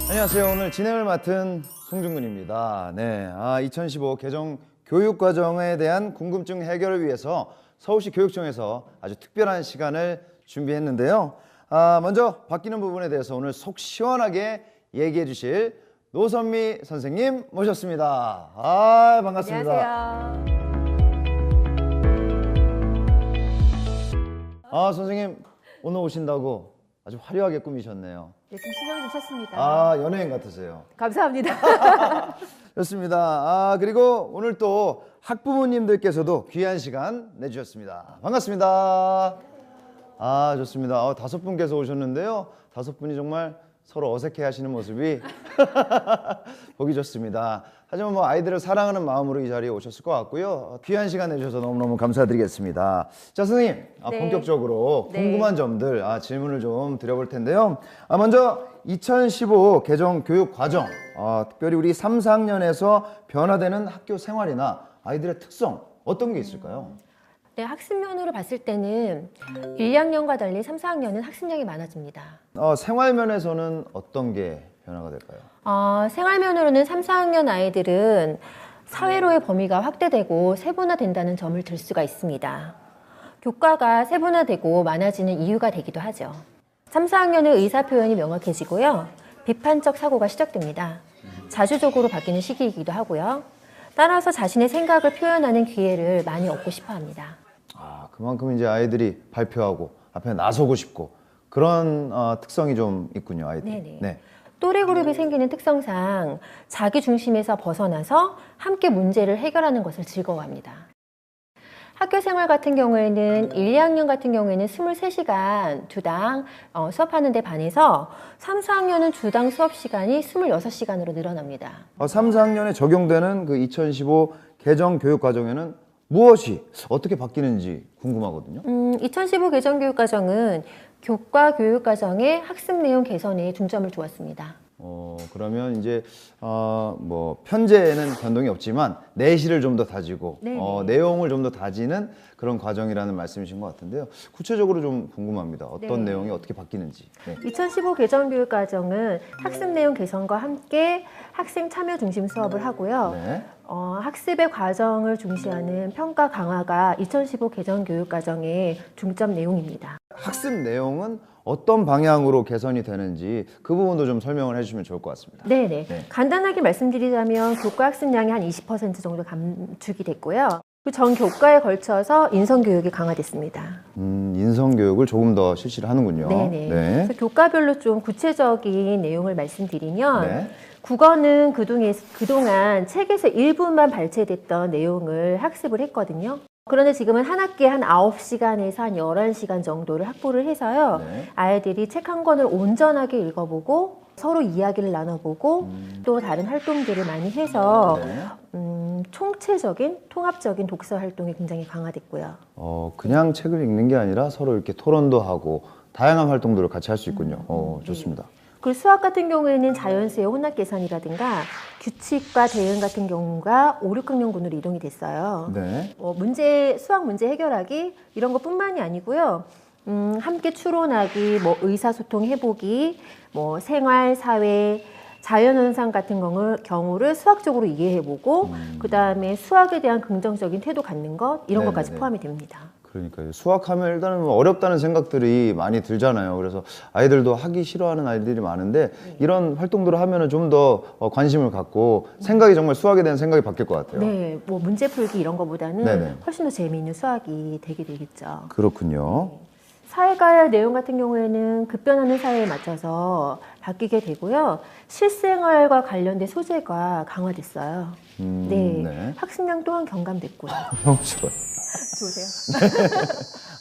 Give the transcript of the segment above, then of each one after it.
안녕하세요. 오늘 진행을 맡은 송중근입니다. 네, 2015 개정 교육과정에 대한 궁금증 해결을 위해서 서울시 교육청에서 아주 특별한 시간을 준비했는데요. 먼저 바뀌는 부분에 대해서 오늘 속 시원하게 얘기해 주실 노선미 선생님 모셨습니다. 반갑습니다. 안녕하세요. 선생님 오늘 오신다고 아주 화려하게 꾸미셨네요. 네, 좀 신경이 좀 썼습니다. 연예인 같으세요. 감사합니다. 좋습니다. 그리고 오늘 또 학부모님들께서도 귀한 시간 내주셨습니다. 반갑습니다. 좋습니다. 5분께서 오셨는데요. 5분이 정말 서로 어색해 하시는 모습이 보기 좋습니다. 하지만 뭐 아이들을 사랑하는 마음으로 이 자리에 오셨을 것 같고요. 귀한 시간 내주셔서 너무너무 감사드리겠습니다. 자, 선생님, 네. 본격적으로 네. 궁금한 점들 질문을 좀 드려볼 텐데요. 먼저 2015 개정 교육 과정, 특별히 우리 3, 4학년에서 변화되는 학교 생활이나 아이들의 특성 어떤 게 있을까요? 네, 학습면으로 봤을 때는 1, 2학년과 달리 3, 4학년은 학습량이 많아집니다. 생활 면에서는 어떤 게 변화가 될까요? 생활면으로는 3, 4학년 아이들은 사회로의 범위가 확대되고 세분화된다는 점을 들 수가 있습니다. 교과가 세분화되고 많아지는 이유가 되기도 하죠. 3, 4학년은 의사표현이 명확해지고요. 비판적 사고가 시작됩니다. 자주적으로 바뀌는 시기이기도 하고요. 따라서 자신의 생각을 표현하는 기회를 많이 얻고 싶어 합니다. 그만큼 이제 아이들이 발표하고 앞에 나서고 싶고 그런 특성이 좀 있군요, 아이들이. 네네. 네. 또래 그룹이 생기는 특성상 자기 중심에서 벗어나서 함께 문제를 해결하는 것을 즐거워합니다. 학교 생활 같은 경우에는 1, 2학년 같은 경우에는 23시간 주당 수업하는 데 반해서 3, 4학년은 주당 수업 시간이 26시간으로 늘어납니다. 3, 4학년에 적용되는 그 2015 개정 교육 과정에는 무엇이 어떻게 바뀌는지 궁금하거든요. 2015 개정 교육 과정은 교과 교육 과정의 학습 내용 개선에 중점을 두었습니다. 그러면 이제 뭐 편제에는 변동이 없지만 내실을 좀 더 다지고 내용을 좀 더 다지는 그런 과정이라는 말씀이신 것 같은데요. 구체적으로 좀 궁금합니다. 어떤 네. 내용이 어떻게 바뀌는지. 네. 2015 개정 교육 과정은 학습 내용 개선과 함께 학생 참여 중심 수업을 하고요. 네. 학습의 과정을 중시하는 평가 강화가 2015 개정 교육 과정의 중점 내용입니다. 학습 내용은 어떤 방향으로 개선이 되는지 그 부분도 좀 설명을 해주시면 좋을 것 같습니다. 네네. 네. 간단하게 말씀드리자면 교과 학습량이 한 20% 정도 감축이 됐고요. 그 전 교과에 걸쳐서 인성교육이 강화됐습니다. 인성교육을 조금 더 실시를 하는군요. 네네. 네. 그래서 교과별로 좀 구체적인 내용을 말씀드리면 네. 국어는 그동안 책에서 일부만 발췌됐던 내용을 학습을 했거든요. 그런데 지금은 한 학기에 한 9시간에서 한 11시간 정도를 확보를 해서요. 네. 아이들이 책 한 권을 온전하게 읽어보고 서로 이야기를 나눠보고 또 다른 활동들을 많이 해서 네. 총체적인 통합적인 독서 활동이 굉장히 강화됐고요. 그냥 책을 읽는 게 아니라 서로 이렇게 토론도 하고 다양한 활동들을 같이 할 수 있군요. 좋습니다. 그리고 수학 같은 경우에는 자연수의 혼합 계산이라든가 규칙과 대응 같은 경우가 5, 6학년군으로 이동이 됐어요. 네. 수학 문제 해결하기 이런 것뿐만이 아니고요. 함께 추론하기, 의사소통 해보기, 생활, 사회, 자연현상 같은 경우를 수학적으로 이해해보고 그 다음에 수학에 대한 긍정적인 태도 갖는 것 이런 네네네. 것까지 포함이 됩니다. 그러니까요. 수학하면 일단은 어렵다는 생각들이 많이 들잖아요. 그래서 아이들도 하기 싫어하는 아이들이 많은데 이런 활동들을 하면은 좀 더 관심을 갖고 생각이 정말 수학에 대한 생각이 바뀔 것 같아요. 네, 문제 풀기 이런 것보다는 네네. 훨씬 더 재미있는 수학이 되게 되겠죠. 그렇군요. 사회과의 내용 같은 경우에는 급변하는 사회에 맞춰서 바뀌게 되고요. 실생활과 관련된 소재가 강화됐어요. 네. 학습량 또한 경감됐고요. 너무 좋아요. 좋으세요?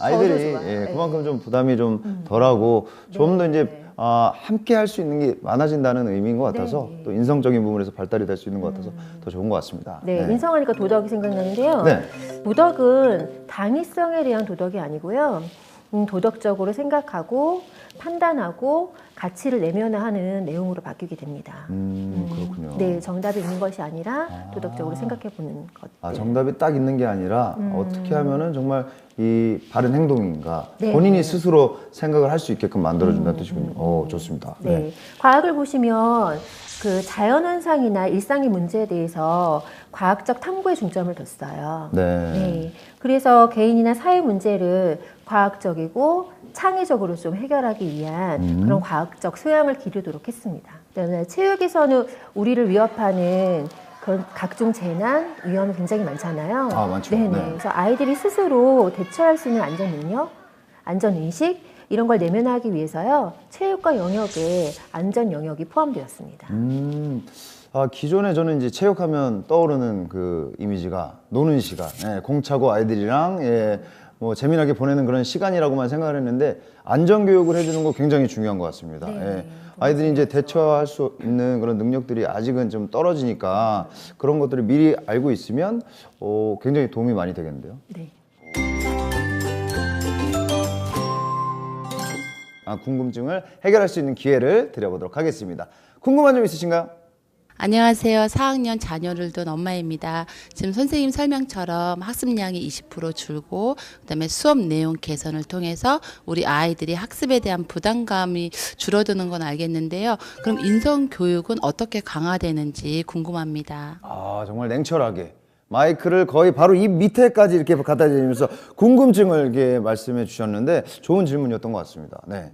아이들이 좋아. 네. 그만큼 좀 부담이 좀 덜하고 좀 더 이제 함께 할 수 있는 게 많아진다는 의미인 것 같아서 또 인성적인 부분에서 발달이 될 수 있는 것 같아서 더 좋은 것 같습니다. 네, 인성하니까 도덕이 생각나는데요. 네. 도덕은 당위성에 대한 도덕이 아니고요. 도덕적으로 생각하고 판단하고 가치를 내면화하는 내용으로 바뀌게 됩니다. 그렇군요. 네, 정답이 있는 것이 아니라 도덕적으로 생각해 보는 것. 아, 정답이 딱 있는 게 아니라 어떻게 하면은 정말 이 바른 행동인가 네. 본인이 스스로 생각을 할 수 있게끔 만들어준다는 뜻이군요. 좋습니다. 네. 과학을 보시면 그 자연현상이나 일상의 문제에 대해서 과학적 탐구에 중점을 뒀어요. 네. 그래서 개인이나 사회 문제를 과학적이고 창의적으로 좀 해결하기 위한 그런 과학적 소양을 기르도록 했습니다. 그다음에 체육에서는 우리를 위협하는 그런 각종 재난, 위험이 굉장히 많잖아요. 아, 많죠. 네네. 네. 그래서 아이들이 스스로 대처할 수 있는 안전 능력, 안전 의식 이런 걸 내면화하기 위해서요. 체육과 영역에 안전 영역이 포함되었습니다. 아, 기존에 저는 이제 체육하면 떠오르는 그 이미지가 노는 시간, 예, 공 차고 아이들이랑 예, 뭐 재미나게 보내는 그런 시간이라고만 생각을 했는데 안전 교육을 해주는 거 굉장히 중요한 것 같습니다. 네, 예. 아이들이 이제 대처할 수 있는 그런 능력들이 아직은 좀 떨어지니까 그런 것들을 미리 알고 있으면 굉장히 도움이 많이 되겠는데요. 네. 궁금증을 해결할 수 있는 기회를 드려보도록 하겠습니다. 궁금한 점 있으신가요? 안녕하세요. 4학년 자녀를 둔 엄마입니다. 지금 선생님 설명처럼 학습량이 20% 줄고 그다음에 수업 내용 개선을 통해서 우리 아이들이 학습에 대한 부담감이 줄어드는 건 알겠는데요. 그럼 인성 교육은 어떻게 강화되는지 궁금합니다. 아, 정말 냉철하게 마이크를 거의 바로 입 밑에까지 이렇게 갖다 대면서 궁금증을 이렇게 말씀해 주셨는데 좋은 질문이었던 것 같습니다. 네.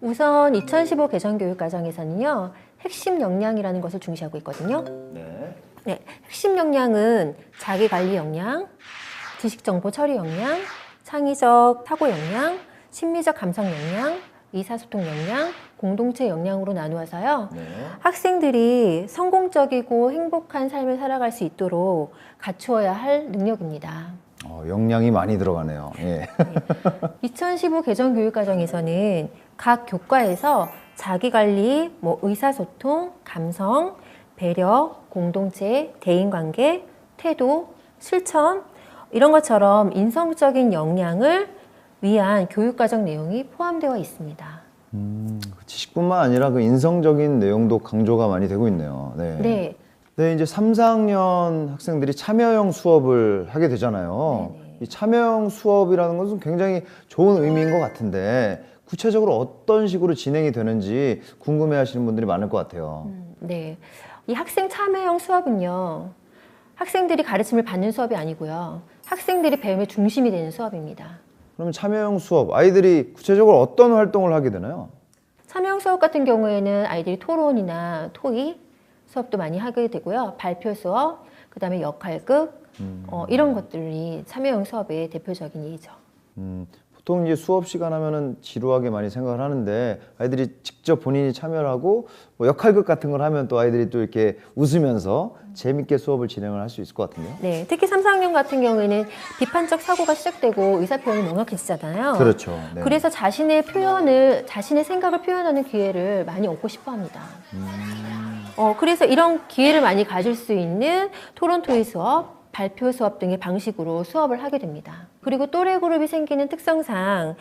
우선 2015 개정교육과정에서는요. 핵심 역량이라는 것을 중시하고 있거든요. 네. 네, 핵심 역량은 자기관리 역량, 지식정보 처리 역량, 창의적 사고 역량, 심리적 감성 역량, 의사소통 역량, 공동체 역량으로 나누어서요. 네. 학생들이 성공적이고 행복한 삶을 살아갈 수 있도록 갖추어야 할 능력입니다. 역량이 많이 들어가네요. 예. 2015 개정교육과정에서는 각 교과에서 자기관리, 의사소통, 감성, 배려, 공동체, 대인관계, 태도, 실천 이런 것처럼 인성적인 역량을 위한 교육과정 내용이 포함되어 있습니다. 지식뿐만 아니라 그 인성적인 내용도 강조가 많이 되고 있네요. 네. 네. 네, 이제 3, 4학년 학생들이 참여형 수업을 하게 되잖아요. 네네. 이 참여형 수업이라는 것은 굉장히 좋은 의미인 것 같은데 구체적으로 어떤 식으로 진행이 되는지 궁금해 하시는 분들이 많을 것 같아요. 네. 이 학생 참여형 수업은요. 학생들이 가르침을 받는 수업이 아니고요. 학생들이 배움의 중심이 되는 수업입니다. 그러면 참여형 수업, 아이들이 구체적으로 어떤 활동을 하게 되나요? 참여형 수업 같은 경우에는 아이들이 토론이나 토의 수업도 많이 하게 되고요. 발표 수업, 그다음에 역할극 이런 것들이 참여형 수업의 대표적인 예죠. 보통 이제 수업 시간 하면은 지루하게 많이 생각을 하는데 아이들이 직접 본인이 참여를 하고 뭐 역할극 같은 걸 하면 또 아이들이 또 이렇게 웃으면서 재밌게 수업을 진행을 할 수 있을 것 같은데요. 네, 특히 3, 4학년 같은 경우에는 비판적 사고가 시작되고 의사표현이 명확해지잖아요. 그렇죠. 네. 그래서 자신의 생각을 표현하는 기회를 많이 얻고 싶어 합니다. 그래서 이런 기회를 많이 가질 수 있는 토론 토의 수업, 발표 수업 등의 방식으로 수업을 하게 됩니다. 그리고 또래 그룹이 생기는 특성상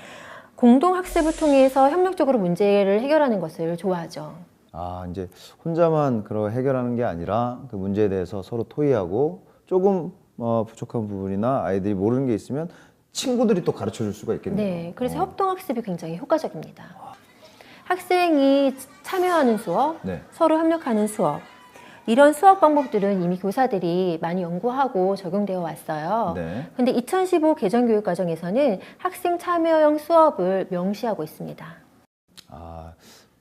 공동학습을 통해서 협력적으로 문제를 해결하는 것을 좋아하죠. 아, 이제 혼자만 그런 해결하는 게 아니라 그 문제에 대해서 서로 토의하고 조금 부족한 부분이나 아이들이 모르는 게 있으면 친구들이 또 가르쳐 줄 수가 있겠네요. 네, 그래서 협동학습이 굉장히 효과적입니다. 학생이 참여하는 수업, 네. 서로 협력하는 수업, 이런 수업 방법들은 이미 교사들이 많이 연구하고 적용되어 왔어요. 네. 근데 2015 개정교육과정에서는 학생 참여형 수업을 명시하고 있습니다. 아,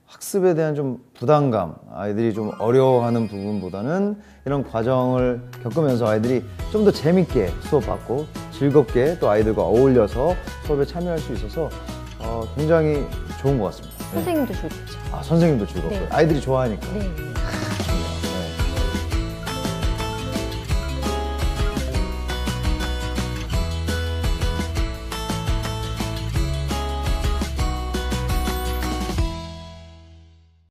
학습에 대한 좀 부담감, 아이들이 좀 어려워하는 부분보다는 이런 과정을 겪으면서 아이들이 좀 더 재밌게 수업받고 즐겁게 또 아이들과 어울려서 수업에 참여할 수 있어서 굉장히 좋은 것 같습니다. 네. 선생님도 즐겁죠. 아, 선생님도 즐겁고 네. 아이들이 좋아하니까. 네.